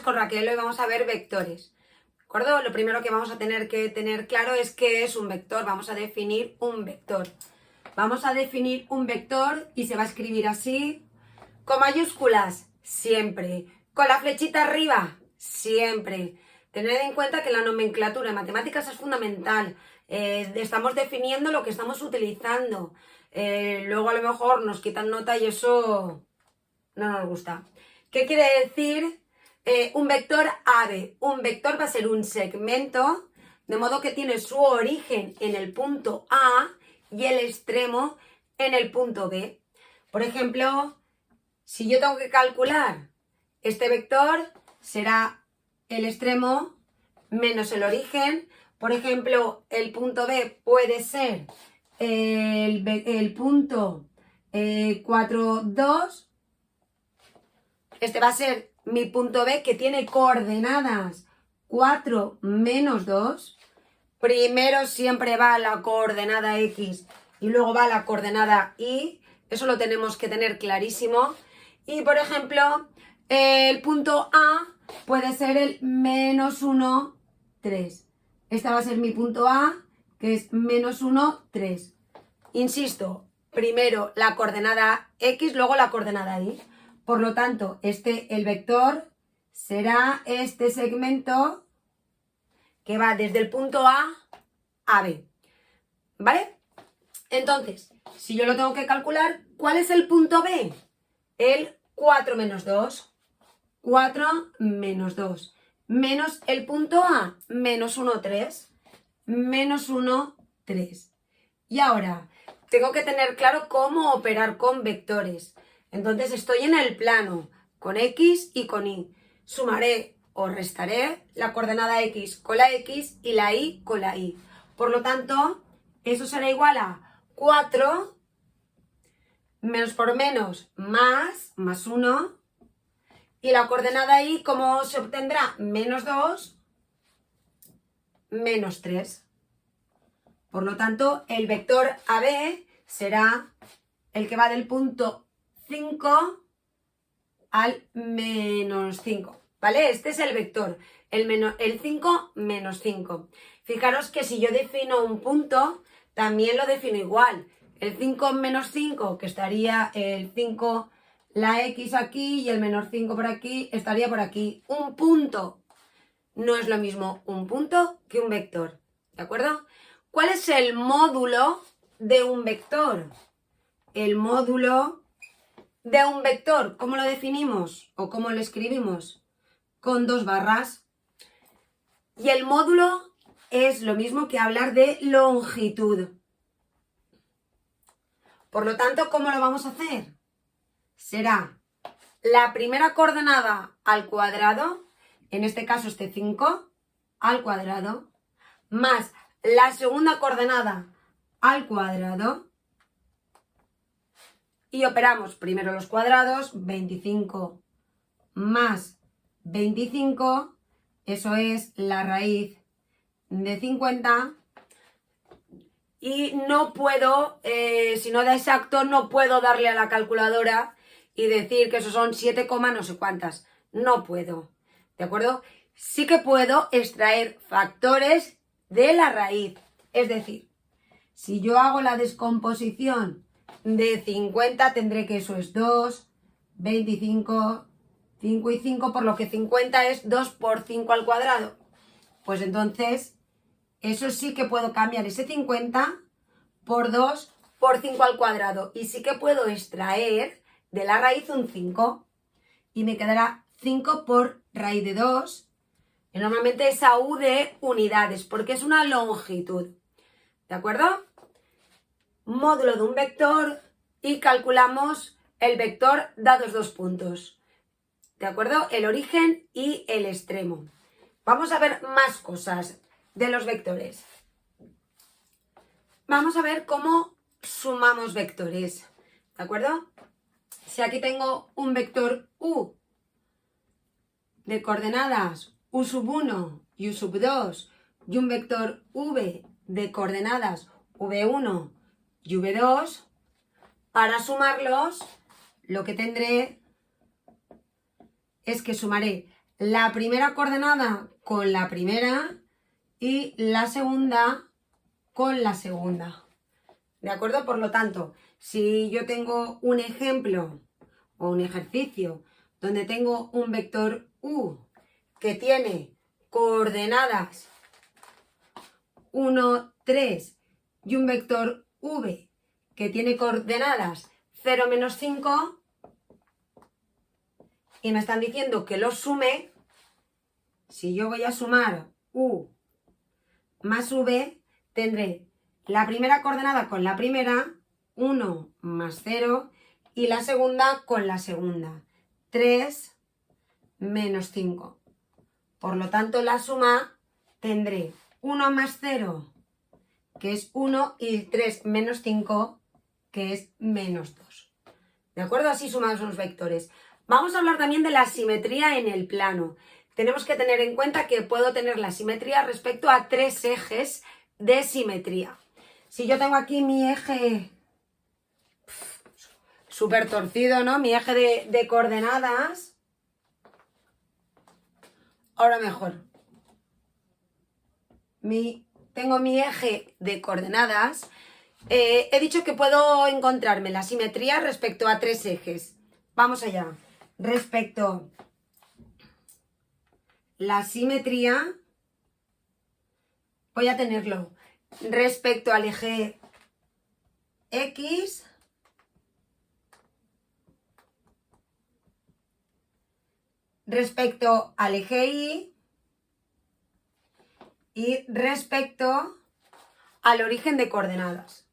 con Raquel, hoy vamos a ver vectores. ¿De acuerdo? Lo primero que vamos a tener que tener claro es qué es un vector. Vamos a definir un vector. Vamos a definir un vector y se va a escribir así, con mayúsculas, siempre. Con la flechita arriba, siempre. Tened en cuenta que la nomenclatura en matemáticas es fundamental. Estamos definiendo lo que estamos utilizando. Luego a lo mejor nos quitan nota y eso no nos gusta. ¿Qué quiere decir un vector AB? Un vector va a ser un segmento, de modo que tiene su origen en el punto A y el extremo en el punto B. Por ejemplo, si yo tengo que calcular este vector, será el extremo menos el origen. Por ejemplo, el punto B puede ser el punto 4, 2. Este va a ser mi punto B, que tiene coordenadas 4 menos 2. Primero siempre va la coordenada X y luego va la coordenada Y. Eso lo tenemos que tener clarísimo. Y, por ejemplo, el punto A puede ser el menos 1, 3. Este va a ser mi punto A, que es menos 1, 3. Insisto, primero la coordenada X, luego la coordenada Y. Por lo tanto, el vector será este segmento que va desde el punto A a B. ¿Vale? Entonces, si yo lo tengo que calcular, ¿cuál es el punto B? El 4 menos 2. 4 menos 2. Menos el punto A, menos 1, 3. Menos 1, 3. Y ahora, tengo que tener claro cómo operar con vectores. Entonces estoy en el plano, con X y con Y. Sumaré o restaré la coordenada X con la X y la Y con la Y. Por lo tanto, eso será igual a 4 menos por menos más 1. Y la coordenada Y, ¿cómo se obtendrá? Menos 2, menos 3. Por lo tanto, el vector AB será el que va del punto 5 al menos 5. ¿Vale? Este es el vector, el 5 menos 5. Fijaros que si yo defino un punto, también lo defino igual. El 5 menos 5, que estaría el 5, la X aquí y el menos 5 por aquí, estaría por aquí. Un punto no es lo mismo un punto que un vector. ¿De acuerdo? ¿Cuál es el módulo de un vector? El módulo de un vector, ¿cómo lo definimos o cómo lo escribimos? Con 2 barras. Y el módulo es lo mismo que hablar de longitud. Por lo tanto, ¿cómo lo vamos a hacer? Será la primera coordenada al cuadrado, en este caso este 5 al cuadrado, más la segunda coordenada al cuadrado. Y operamos primero los cuadrados, 25 más 25, eso es la raíz de 50. Y no puedo, si no da exacto, no puedo darle a la calculadora y decir que eso son 7, no sé cuántas. No puedo, ¿de acuerdo? Sí que puedo extraer factores de la raíz. Es decir, si yo hago la descomposición de 50, tendré que eso es 2, 25, 5 y 5, por lo que 50 es 2 por 5 al cuadrado. Pues entonces, eso sí que puedo cambiar ese 50 por 2 por 5 al cuadrado. Y sí que puedo extraer de la raíz un 5. Y me quedará 5 por raíz de 2. Y normalmente es a U de unidades, porque es una longitud. ¿De acuerdo? Módulo de un vector y calculamos el vector dados 2 puntos. ¿De acuerdo? El origen y el extremo. Vamos a ver más cosas de los vectores. Vamos a ver cómo sumamos vectores. ¿De acuerdo? Si aquí tengo un vector U de coordenadas U sub 1 y U sub 2 y un vector V de coordenadas V1 y V2, para sumarlos, lo que tendré es que sumaré la primera coordenada con la primera y la segunda con la segunda. ¿De acuerdo? Por lo tanto, si yo tengo un ejemplo o un ejercicio donde tengo un vector u que tiene coordenadas 1, 3 y un vector v que tiene coordenadas 0, menos 5 y me están diciendo que los sume, si yo voy a sumar u más v, tendré la primera coordenada con la primera, 1 más 0, y la segunda con la segunda, 3 menos 5. Por lo tanto, la suma tendré 1 más 0, que es 1, y 3 menos 5, que es menos 2. ¿De acuerdo? Así sumamos los vectores. Vamos a hablar también de la simetría en el plano. Tenemos que tener en cuenta que puedo tener la simetría respecto a 3 ejes de simetría. Si yo tengo aquí mi eje súper torcido, ¿no? Mi eje de coordenadas. Ahora mejor. Tengo mi eje de coordenadas. He dicho que puedo encontrarme la simetría respecto a 3 ejes. Vamos allá. Respecto la simetría, voy a tenerlo respecto al eje X, respecto al eje y respecto al origen de coordenadas.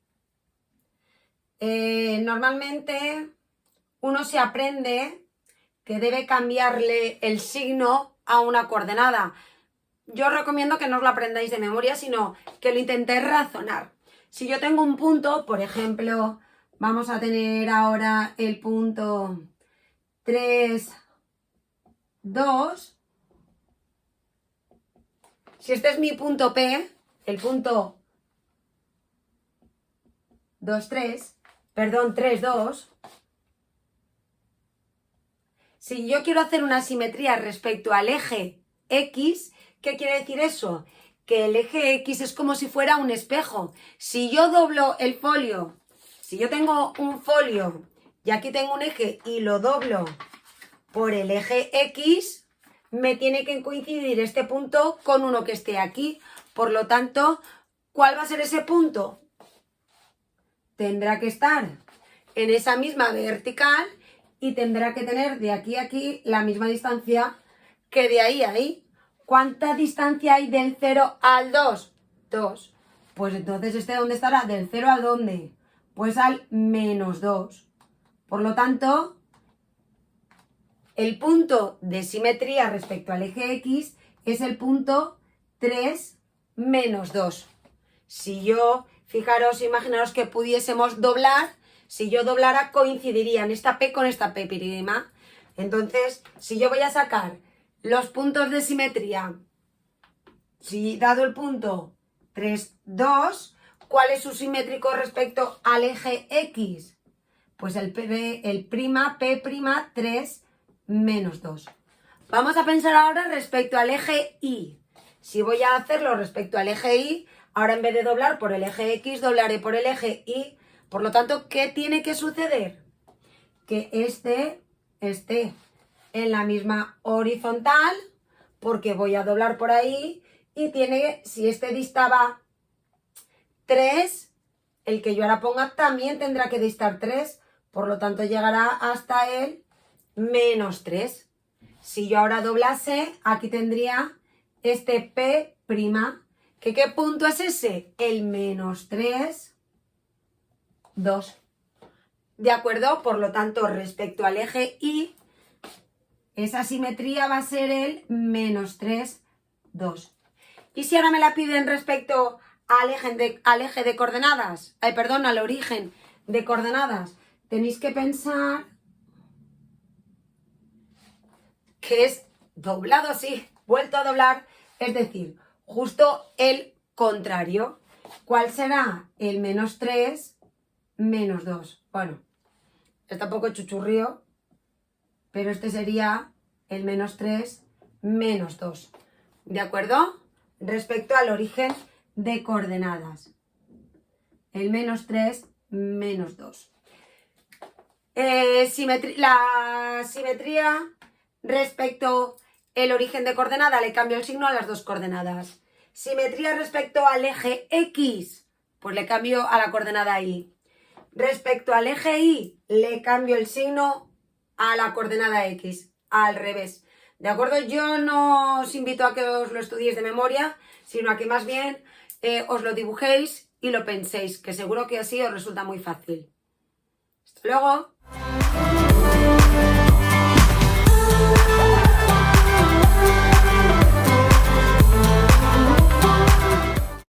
Normalmente uno se aprende que debe cambiarle el signo a una coordenada. Yo os recomiendo que no os lo aprendáis de memoria, sino que lo intentéis razonar. Si yo tengo un punto, por ejemplo, vamos a tener ahora el punto 3, 2. Si este es mi punto P, el punto 2, 3, perdón, 3, 2. Si yo quiero hacer una simetría respecto al eje X, ¿qué quiere decir eso? Que el eje X es como si fuera un espejo. Si yo doblo el folio, si yo tengo un folio y aquí tengo un eje y lo doblo por el eje X, me tiene que coincidir este punto con uno que esté aquí. Por lo tanto, ¿cuál va a ser ese punto? Tendrá que estar en esa misma vertical y tendrá que tener de aquí a aquí la misma distancia que de ahí a ahí. ¿Cuánta distancia hay del 0 al 2? 2. Pues entonces ¿dónde estará? ¿Del 0 a dónde? Pues al menos 2. Por lo tanto, el punto de simetría respecto al eje X es el punto 3 menos 2. Si yo, fijaros, imaginaros que pudiésemos doblar, si yo doblara coincidirían esta P con esta P'. Entonces, si yo voy a sacar los puntos de simetría, si dado el punto 3, 2, ¿cuál es su simétrico respecto al eje X? Pues el prima P' 3 menos 2. Vamos a pensar ahora respecto al eje Y. Si voy a hacerlo respecto al eje Y, ahora en vez de doblar por el eje X, doblaré por el eje Y. Por lo tanto, ¿qué tiene que suceder? Que este esté en la misma horizontal, porque voy a doblar por ahí, y si este distaba 3, el que yo ahora ponga también tendrá que distar 3, por lo tanto llegará hasta el menos 3. Si yo ahora doblase, aquí tendría este P', que ¿qué punto es ese? El menos 3, 2. ¿De acuerdo? Por lo tanto, respecto al eje Y, esa simetría va a ser el menos 3, 2. Y si ahora me la piden respecto al eje de coordenadas, al origen de coordenadas, tenéis que pensar que es doblado así, vuelto a doblar, es decir, justo el contrario. ¿Cuál será? El menos 3, menos 2. Bueno, está un poco chuchurrío, pero este sería el menos 3, menos 2. ¿De acuerdo? Respecto al origen de coordenadas. El menos 3, menos 2. La simetría respecto al origen de coordenada, le cambio el signo a las dos coordenadas. Simetría respecto al eje X, pues le cambio a la coordenada Y. Respecto al eje Y, le cambio el signo a la coordenada X, al revés. ¿De acuerdo? Yo no os invito a que os lo estudiéis de memoria, sino a que más bien os lo dibujéis y lo penséis, que seguro que así os resulta muy fácil. Hasta luego.